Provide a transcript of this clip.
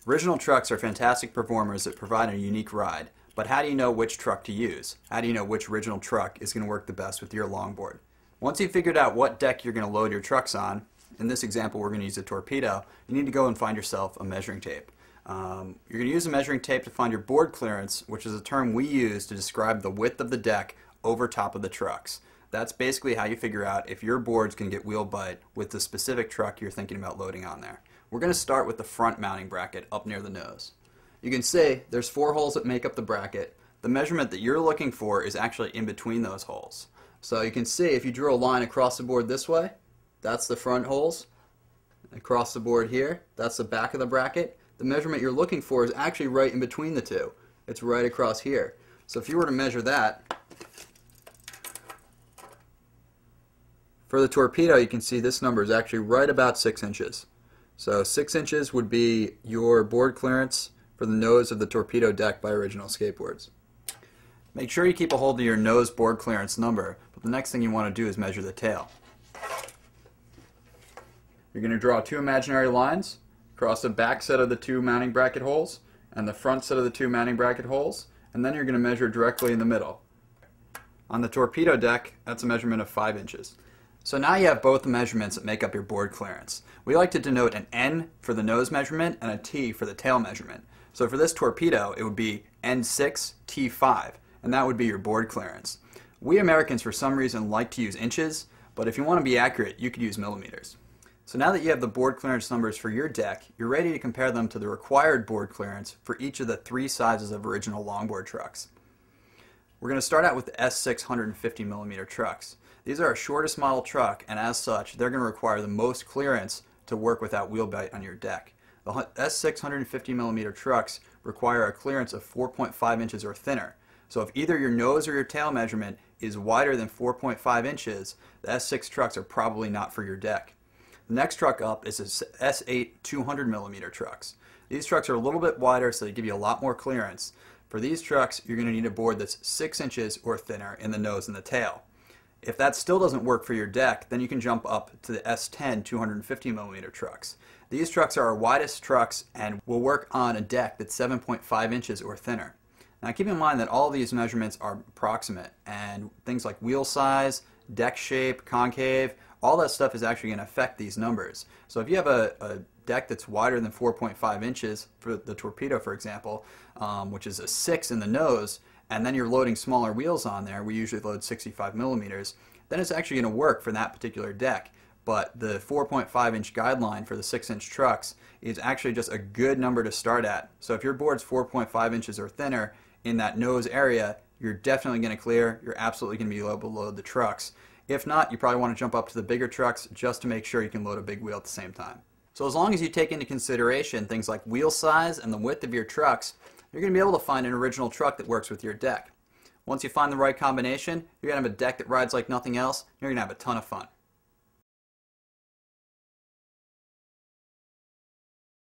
Original trucks are fantastic performers that provide a unique ride, but how do you know which truck to use? How do you know which original truck is going to work the best with your longboard? Once you've figured out what deck you're going to load your trucks on, in this example we're going to use a torpedo, you need to go and find yourself a measuring tape. You're going to use a measuring tape to find your board clearance, which is a term we use to describe the width of the deck over top of the trucks. That's basically how you figure out if your boards can get wheel bite with the specific truck you're thinking about loading on there. We're going to start with the front mounting bracket up near the nose. You can see there's 4 holes that make up the bracket. The measurement that you're looking for is actually in between those holes. So you can see if you drew a line across the board this way, that's the front holes. Across the board here, that's the back of the bracket. The measurement you're looking for is actually right in between the two. It's right across here. So if you were to measure that, for the torpedo you can see this number is actually right about 6 inches. So 6 inches would be your board clearance for the nose of the torpedo deck by Original Skateboards. Make sure you keep a hold of your nose board clearance number, but the next thing you want to do is measure the tail. You're going to draw 2 imaginary lines across the back set of the 2 mounting bracket holes and the front set of the 2 mounting bracket holes, and then you're going to measure directly in the middle. On the torpedo deck, that's a measurement of 5 inches. So now you have both the measurements that make up your board clearance. We like to denote an N for the nose measurement and a T for the tail measurement. So for this torpedo, it would be N6, T5, and that would be your board clearance. We Americans, for some reason, like to use inches, but if you want to be accurate, you could use millimeters. So now that you have the board clearance numbers for your deck, you're ready to compare them to the required board clearance for each of the 3 sizes of original longboard trucks. We're going to start out with the S6 150mm trucks. These are our shortest model truck, and as such, they're going to require the most clearance to work without wheel bite on your deck. The S6 150mm trucks require a clearance of 4.5 inches or thinner. So if either your nose or your tail measurement is wider than 4.5 inches, the S6 trucks are probably not for your deck. The next truck up is the S8 200mm trucks. These trucks are a little bit wider, so they give you a lot more clearance. For these trucks, you're going to need a board that's 6 inches or thinner in the nose and the tail. If that still doesn't work for your deck, then you can jump up to the S10 250mm trucks. These trucks are our widest trucks and will work on a deck that's 7.5 inches or thinner. Now keep in mind that all of these measurements are approximate, and things like wheel size, deck shape, concave, all that stuff is actually going to affect these numbers. So if you have a deck that's wider than 4.5 inches, for the torpedo for example, which is a 6 in the nose, and then you're loading smaller wheels on there, we usually load 65mm, then it's actually going to work for that particular deck. But the 4.5 inch guideline for the 6 inch trucks is actually just a good number to start at. So if your board's 4.5 inches or thinner in that nose area, you're definitely going to clear, you're absolutely going to be able to load the trucks. If not, you probably want to jump up to the bigger trucks just to make sure you can load a big wheel at the same time. So as long as you take into consideration things like wheel size and the width of your trucks, you're going to be able to find an original truck that works with your deck. Once you find the right combination, you're going to have a deck that rides like nothing else, and you're going to have a ton of fun.